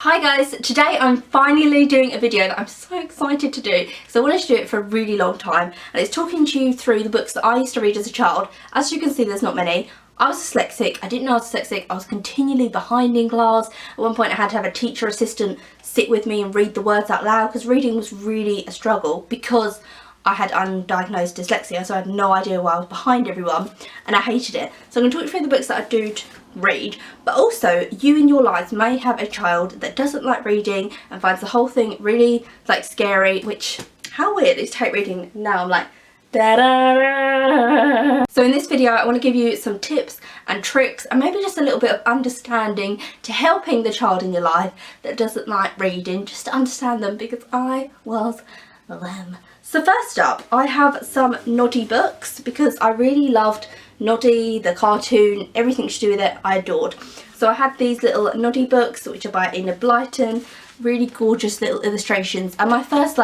Hi guys, today I'm finally doing a video that I'm so excited to do because I wanted to do it for a really long time, and it's talking to you through the books that I used to read as a child. As you can see, there's not many. I was dyslexic. I didn't know I was dyslexic. I was continually behind in class. At one point I had to have a teacher assistant sit with me and read the words out loud because reading was really a struggle because I had undiagnosed dyslexia, so I had no idea why I was behind everyone and I hated it. So I'm going to talk you through the books that I do read, but also you in your lives may have a child that doesn't like reading and finds the whole thing really scary, which, how weird is hate reading now. I'm like, da-da-da. So in this video I want to give you some tips and tricks and maybe just a little bit of understanding to helping the child in your life that doesn't like reading, just to understand them, because I was them. So first up, I have some Noddy books because I really loved Noddy, the cartoon, everything to do with it I adored. So I had these little Noddy books which are by Enid Blyton, really gorgeous little illustrations. And my first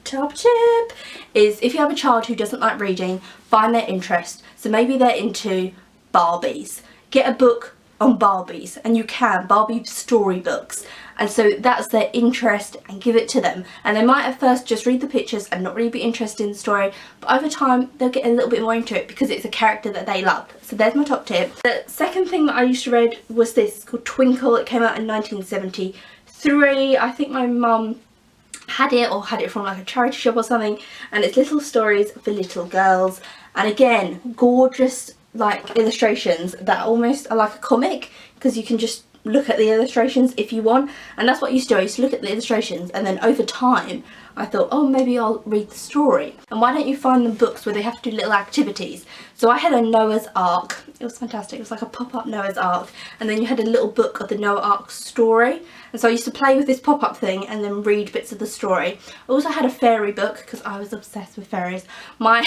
top tip is, if you have a child who doesn't like reading, find their interest. So maybe they're into Barbies. Get a book on Barbies, and you can, Barbie storybooks, and so that's their interest, and give it to them. And they might at first just read the pictures and not really be interested in the story, but over time they'll get a little bit more into it because it's a character that they love. So there's my top tip. The second thing that I used to read was this, called Twinkle. It came out in 1973. I think my mum had it, or had it from a charity shop or something, and it's little stories for little girls, and again, gorgeous illustrations that almost are like a comic, because you can just look at the illustrations if you want. And that's what I used to do. I used to look at the illustrations, and then over time I thought, oh, maybe I'll read the story. And why don't you find them books where they have to do little activities? So I had a Noah's Ark. It was fantastic. It was like a pop-up Noah's Ark, and then you had a little book of the Noah Ark story. And so I used to play with this pop-up thing and then read bits of the story. I also had a fairy book because I was obsessed with fairies. My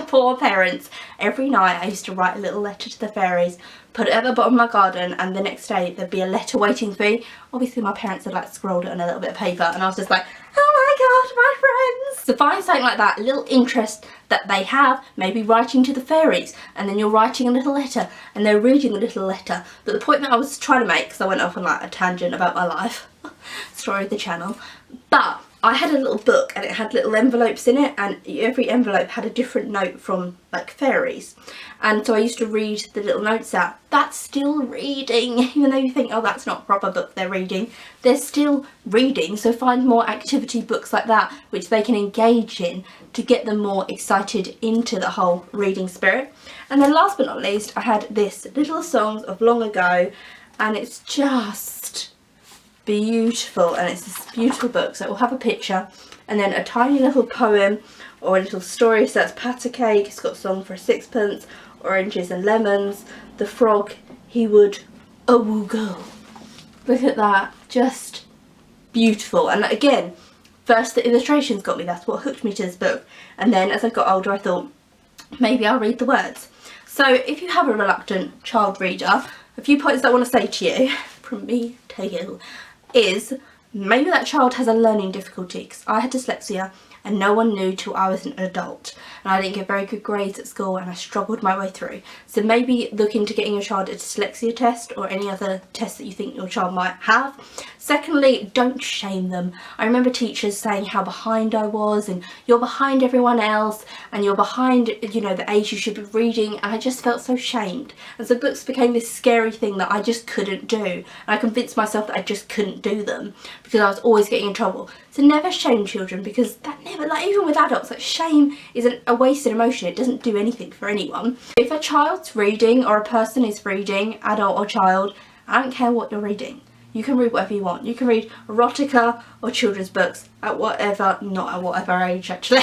poor parents, every night I used to write a little letter to the fairies, put it at the bottom of my garden, and the next day there'd be a letter waiting for me. Obviously my parents had scrawled it on a little bit of paper, and I was just like, oh my god, my friends. So find something like that, a little interest that they have, maybe writing to the fairies, and then you're writing a little letter and they're reading the little letter. But the point that I was trying to make, because I went off on a tangent about my life, story of the channel, but I had a little book and it had little envelopes in it, and every envelope had a different note from fairies, and so I used to read the little notes out. That's still reading, even though you think, oh, that's not a proper book they're reading, they're still reading. So find more activity books like that which they can engage in to get them more excited into the whole reading spirit. And then last but not least, I had this, Little Songs of Long Ago, and it's just beautiful, and it's this beautiful book. So it will have a picture and then a tiny little poem or a little story. So that's Pat a Cake, it's got a song for a sixpence, Oranges and Lemons, the frog he would woo go. Look at that, just beautiful. And again, first the illustrations got me, that's what hooked me to this book, and then as I got older I thought maybe I'll read the words. So if you have a reluctant child reader, a few points that I want to say to you from me to you is, maybe that child has a learning difficulty, because I had dyslexia and no one knew till I was an adult, and I didn't get very good grades at school and I struggled my way through. So maybe look into getting your child a dyslexia test or any other test that you think your child might have. Secondly, don't shame them. I remember teachers saying how behind I was, and you're behind everyone else, and you're behind, the age you should be reading, and I just felt so shamed. And so books became this scary thing that I just couldn't do, and I convinced myself that I just couldn't do them because I was always getting in trouble. So never shame children, because that never, even with adults, shame is a wasted emotion. It doesn't do anything for anyone. If a child's reading, or a person is reading, adult or child, I don't care what you're reading. You can read whatever you want. You can read erotica or children's books at whatever, not at whatever age actually.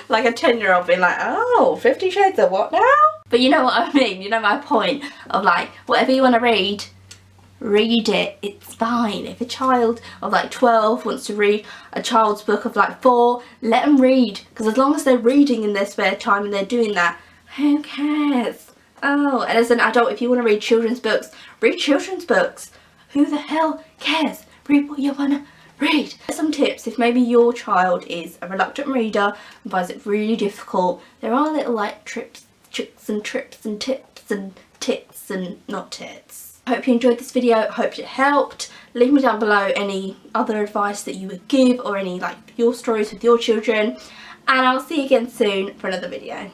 Like a 10-year-old being like, oh, 50 Shades of what now? But you know what I mean, you know my point of whatever you want to read it, it's fine. If a child of 12 wants to read a child's book of 4, let them read, because as long as they're reading in their spare time and they're doing that, who cares? Oh, and as an adult, if you want to read children's books, read children's books. Who the hell cares? Read what you want to read. Some tips, if maybe your child is a reluctant reader and finds it really difficult, there are little tricks and trips and tips and tits and not tits. I hope you enjoyed this video. I hope it helped. Leave me down below any other advice that you would give, or any like your stories with your children, and I'll see you again soon for another video.